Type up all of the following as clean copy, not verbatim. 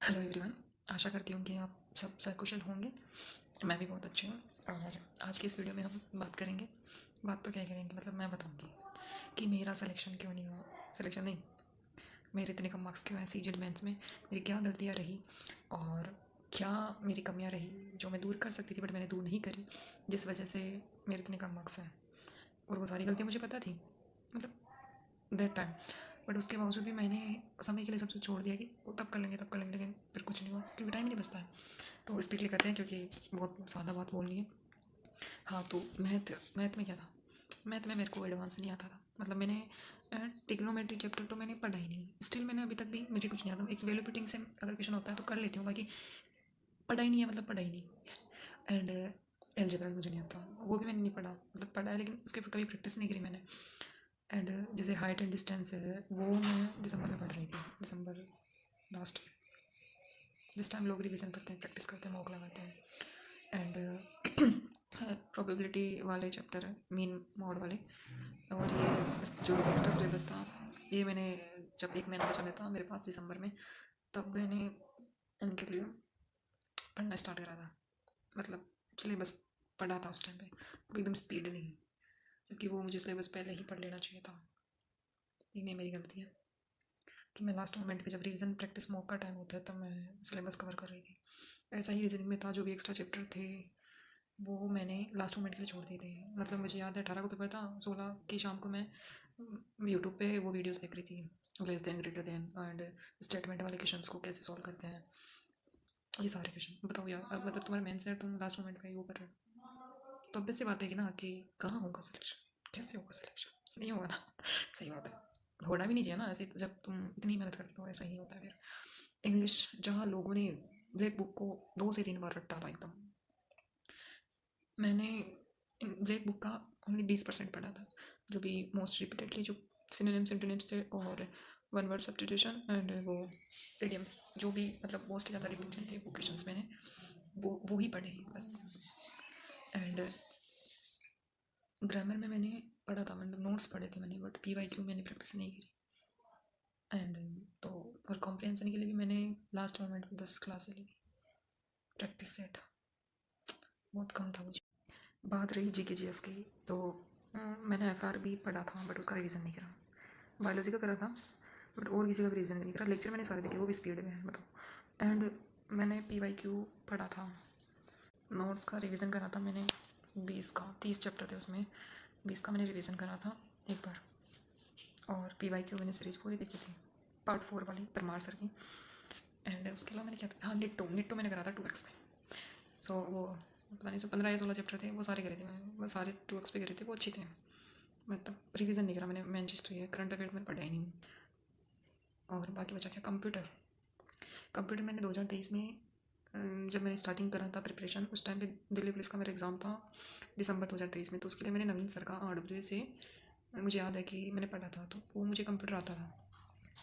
Hello everyone. आशा करती हूँ कि आप सब सकुशल होंगे। मैं भी बहुत अच्छी हूँ। और आज की इस वीडियो में हम बात करेंगे। बात तो क्या करेंगे, मतलब मैं बताऊँगी कि मेरा सिलेक्शन क्यों नहीं हुआ। सिलेक्शन नहीं, मेरे इतने कम मार्क्स क्यों आए सीजीएल मेंस में, मेरी क्या गलतियाँ रही और क्या मेरी कमियाँ रही जो मैं दूर कर सकती थी बट मैंने दूर नहीं करी, जिस वजह से मेरे इतने कम मार्क्स हैं। और वो सारी गलतियाँ मुझे पता थी, मतलब दैट टाइम। बट उसके बावजूद भी मैंने समय के लिए सब कुछ छोड़ दिया कि वो तब कर लेंगे, लेकिन फिर कुछ नहीं हुआ क्योंकि टाइम ही नहीं बचता है। तो स्पीडली करते हैं क्योंकि बहुत ज़्यादा बात बोलनी है। हाँ, तो मैथ मैथ में क्या था, मैथ में मेरे को एडवांस नहीं आता था। मतलब मैंने ट्रिग्नोमेट्री चैप्टर तो मैंने पढ़ा ही नहीं। स्टिल मैंने अभी तक भी मुझे कुछ नहीं आता। एक वैल्यू पुटिंग से अगर क्वेश्चन होता है तो कर लेती हूँ, बाकी पढ़ा ही नहीं है, मतलब पढ़ा ही नहीं। एंड एलजेब्रा मुझे नहीं आता, वो भी मैंने नहीं पढ़ा, मतलब पढ़ा है लेकिन उसके ऊपर कभी प्रैक्टिस नहीं करी मैंने। एंड जैसे हाइट एंड डिस्टेंस है वो मैं दिसंबर में पढ़ रही थी, दिसंबर लास्ट। जिस टाइम लोग रिवीजन करते हैं, प्रैक्टिस करते हैं, मॉक लगाते हैं। एंड प्रोबेबिलिटी वाले चैप्टर है, मीन मॉड वाले। और ये जो एक्स्ट्रा सिलेबस था, ये मैंने जब एक महीना बचा था मेरे पास दिसंबर में, तब मैंने इनके लिए पढ़ना स्टार्ट करा था। मतलब सिलेबस पढ़ा था उस टाइम पे, अब एकदम स्पीड नहीं, क्योंकि वो मुझे सिलेबस पहले ही पढ़ लेना चाहिए था। ये नहीं मेरी गलती है कि मैं लास्ट मोमेंट पे जब रिवीजन प्रैक्टिस मॉक का टाइम होता है तब मैं सिलेबस कवर कर रही थी। ऐसा ही रीजनिंग में था, जो भी एक्स्ट्रा चैप्टर थे वो मैंने लास्ट मोमेंट के लिए छोड़ दिए थे। मतलब मुझे याद है 18 को पेपर था, 16 की शाम को मैं यूट्यूब पे वो वीडियोस देख रही थी, less than greater than and statement वाले क्वेश्चंस को कैसे सॉल्व करते हैं, ये सारे क्वेश्चन। बताओ यार, अब मतलब तुम्हारा मेंस है, तुम लास्ट मोमेंट पे वो कर रहे हो, तो obvious सी बात है कि ना कि कहाँ होगा सिलेक्शन, कैसे होगा सिलेक्शन, नहीं होगा ना। सही बात है, होना भी नहीं चाहिए ना ऐसे। जब तुम इतनी मेहनत करते हो ऐसा ही होता है फिर। इंग्लिश जहाँ लोगों ने ब्लैक बुक को 2 से 3 बार रट डाला एकदम, मैंने ब्लैक बुक का ओनली 20% पढ़ा था, जो भी मोस्ट रिपीटेडली जो सिनोनिम्स सिंटोनिम्स थे और वन वर्ड सब्स्टिट्यूशन एंड वो इडियम्स, जो भी मतलब मोस्ट ज़्यादा रिपीटेड थे वो क्वेश्चंस मैंने वो ही पढ़े हैं बस। एंड ग्रामर में मैंने पढ़ा था, मतलब नोट्स पढ़े थे मैंने, बट पीवाईक्यू मैंने प्रैक्टिस नहीं की। एंड तो और कॉम्प्रिहेंशन के लिए भी मैंने लास्ट मोमेंट में 10 क्लास ली, प्रैक्टिस सेट बहुत कम था मुझे। बात रही जी के जी एस की, तो मैंने एफ आर भी पढ़ा था बट उसका रिवीजन नहीं करा। बायोलॉजी का करा था बट और किसी का भी रिवीजन नहीं करा। लेक्चर मैंने सारे देखे, वो भी स्पीड में है, बताओ। एंड मैंने पी वाई क्यू पढ़ा था, नोट्स का रिवीजन करा था मैंने 20 का, 30 चैप्टर थे उसमें, 20 का मैंने रिवीजन करा था एक बार। और पी वाई क्यू मैंने सीरीज पूरी देखी थी, पार्ट 4 वाली परमार सर की। एंड उसके अलावा मैंने क्या था, हाँ निट्टो मैंने करा था 2x में। सो वो पता नहीं, 15 या 16 चैप्टर थे, वो सारे करे थे मैंने, वो सारे 2x पे करे थे, वो अच्छे थे। मतलब रिवीजन नहीं करा मैंने, मेन चीज़ तो ये करंट अफेयर में पढ़ा ही नहीं। और बाकी बचा क्या, कंप्यूटर। कंप्यूटर मैंने 2023 में जब मैंने स्टार्टिंग करा था प्रिपरेशन, उस टाइम पे दिल्ली पुलिस का मेरा एग्ज़ाम था दिसंबर 2023 में। तो उसके लिए मैंने नवीन सर का RWA से मुझे याद है कि मैंने पढ़ा था, तो वो मुझे कंप्यूटर आता था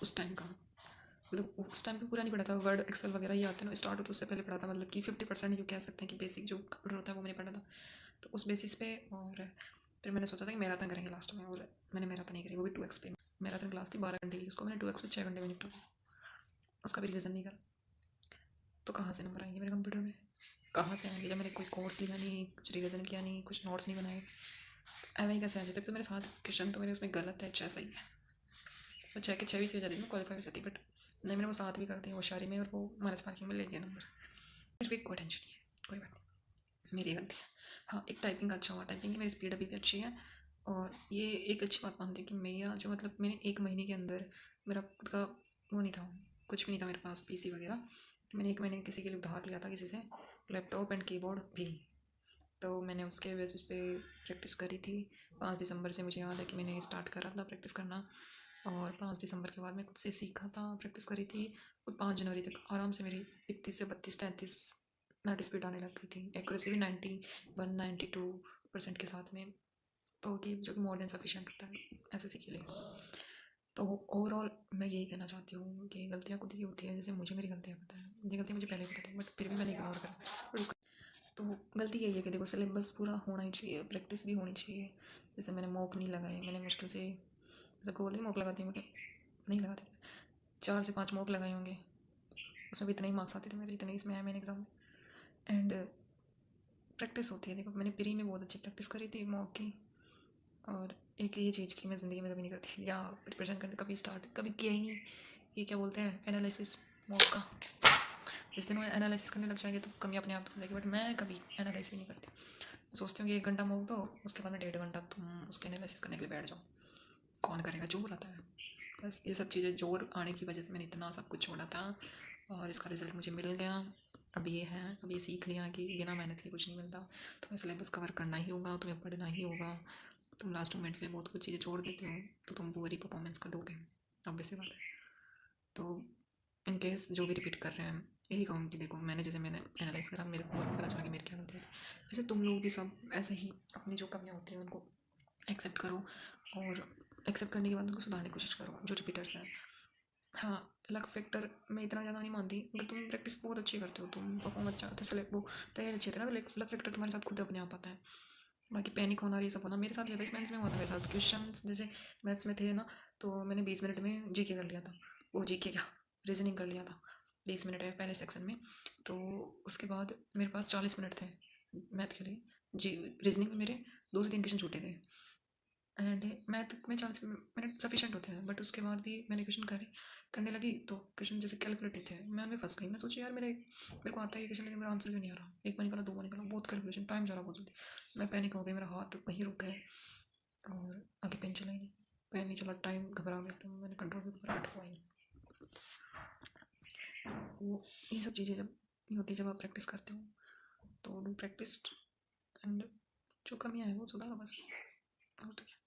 उस टाइम का। मतलब उस टाइम पे पूरा नहीं पढ़ा था, वर्ड एक्सेल वगैरह ही आते ना, स्टार्ट हो तो उससे पहले पढ़ा था। मतलब कि 50% जो कह सकते हैं कि बेसिक जो कंप्यूटर होता है वो मैंने पढ़ा था, तो उस बेसिस पे। और फिर मैंने सोचा था कि मैराथन करेंगे लास्ट में, और मैंने मैराथन नहीं करी, वो भी 2x पे। मैराथन क्लास थी 12 घंटे की, उसको मैंने 2x पे 6 घंटे में निपटा, उसका भी रिविजन नहीं करा। तो कहाँ से नंबर आएंगे मेरे कंप्यूटर में, कहाँ से आएंगे जब मैंने कोई कोर्स लिया नहीं, कुछ रिविजन किया नहीं, कुछ नोट्स नहीं बनाए। एम आई कैसे आएंगे जब तो मेरे साथ क्वेश्चन तो मेरे उसमें गलत है, 6 सही है। तो 6 के 6 भी सही हो जाती, मैं क्वालिफाई हो जाती, बट नहीं, मैंने वो 7 भी करती है होशियारी में, और वो माइनस मार्किंग में ले गया नंबर। फिर भी कोई टेंशन नहीं है, कोई बात नहीं, मेरी गलती है। हाँ, एक टाइपिंग का अच्छा हुआ, टाइपिंग की मेरी स्पीड अभी भी अच्छी है। और ये एक अच्छी बात मानती हूँ कि मेरा जो, मतलब मैंने 1 महीने के अंदर, मेरा खुद का वो नहीं था, कुछ भी नहीं था मेरे पास पीसी वगैरह। मैंने 1 महीने किसी के लिए उधार लिया था, किसी से लैपटॉप एंड कीबोर्ड भी। तो मैंने उसके बेसिस पे प्रैक्टिस करी थी। 5 दिसंबर से मुझे याद है कि मैंने स्टार्ट करा था प्रैक्टिस करना, और 5 दिसंबर के बाद मैं खुद से सीखा था, प्रैक्टिस करी थी। और 5 जनवरी तक आराम से मेरी 31 से 32 33 नट स्पीड आने लग गई थी, एक्यूरेसी भी 91 92% के साथ में। तो कि जो कि मोर देन सफिशिएंट होता है एसएससी के लिए। तो ओवरऑल मैं यही कहना चाहती हूँ कि गलतियाँ खुद ही होती है। जैसे मुझे मेरी गलतियाँ पता है, ये गलती मुझे पहले पता थी बट फिर भी मैंने इग्नोर करा। बट उसका तो गलती यही है कि देखो, सिलेबस पूरा होना ही चाहिए, प्रैक्टिस भी होनी चाहिए। जैसे मैंने मॉक नहीं लगाए, मैंने मुश्किल से, सबको बोलती मॉक लगाती हूँ, मतलब नहीं लगाती, 4 से 5 मॉक लगाए होंगे। उसमें भी इतने ही मार्क्स आते थे मेरे, इतने इसमें आए मैंने एग्ज़ाम में। एंड प्रैक्टिस होती है, देखो मैंने प्री में बहुत अच्छी प्रैक्टिस करी थी मॉक की, और एक ये चीज़ की मैं ज़िंदगी में कभी नहीं करती, या प्रिपरेशन करने कभी स्टार्ट कभी किया ही नहीं। ये क्या बोलते हैं, एनालिसिस मॉक का। जिस दिन वो एनालिसिस करने लग जाएंगे तो कमी अपने आप हो जाएगी, बट मैं कभी एनालिसिस नहीं करती। सोचती हूँ कि 1 घंटा मॉक दो, उसके बाद में 1.5 घंटा तुम उसके एनालिसिस करने के लिए बैठ जाओ। कौन करेगा, जोर आता है। बस ये सब चीज़ें जोर आने की वजह से मैंने इतना सब कुछ छोड़ा था, और इसका रिजल्ट मुझे मिल गया। अब ये है, अब ये सीख लिया कि बिना मेहनत के कुछ नहीं मिलता। तुम्हें सिलेबस कवर करना ही होगा, तुम्हें पढ़ना ही होगा। तुम लास्ट मोमेंट के लिए बहुत कुछ चीज़ें छोड़ देते हो तो तुम पूरी परफॉर्मेंस का दोगे, अब ऐसी बात है। तो इन केस जो भी रिपीट कर रहे हैं, यही कहूँ कि देखो मैंने एनालाइज करा, मेरे को पता चला कि मेरी क्या गलती है। वैसे तुम लोग भी सब ऐसे ही अपनी जो कमियाँ होती हैं उनको एक्सेप्ट करो, और एक्सेप्ट करने के बाद उनको सुधारने की कोशिश करो, जो रिपीटर्स हैं। हाँ, लक फैक्टर मैं इतना ज़्यादा नहीं मानती, बट तुम प्रैक्टिस बहुत अच्छी करते हो, तुम परफॉर्म अच्छा करते हो, सेलेक्ट वो तैयारी अच्छी थी ना, तो लक फैक्टर तुम्हारे साथ खुद अपने आप आता है। बाकी पैनिक होना, ये सब होना मेरे साथ भी होता है। इस मैथ्स में हुआ था मेरे साथ, क्वेश्चन जैसे मैथ्स में थे ना, तो मैंने 20 मिनट में जीके कर लिया था। वो जीके क्या, रीजनिंग कर लिया था 20 मिनट है पहले सेक्शन में। तो उसके बाद मेरे पास 40 मिनट थे मैथ के लिए। जी, रीजनिंग में मेरे 2 से 3 क्वेश्चन छूटे थे, एंड मैथ में 40 मिनट सफिशेंट होते हैं। बट उसके बाद भी मैंने क्वेश्चन करने लगी, तो क्वेश्चन जैसे कैलकुलेटिव थे, मैं उनमें फंस गई। मैं सोची यार मेरे को आता है ये क्वेश्चन, लेकिन मेरा आंसर क्यों नहीं आ रहा। एक बार निकाला, 2 बार निकाला, बहुत कैलकुलेशन, टाइम जा रहा बहुत जल्दी। मैं पैनिक हो गई, मेरा हाथ वहीं रुक गया, और आगे पेन चला ही नहीं, पेन नहीं चला, टाइम घबरा गया, तो मैंने कंट्रोल भी घबराहट हुआ ही। वो ये सब चीज़ें जब नहीं होती, जब आप प्रैक्टिस करते हो, तो डू प्रैक्टिस, एंड जो कमियाँ हैं वो सुधारो बस, और तो क्या।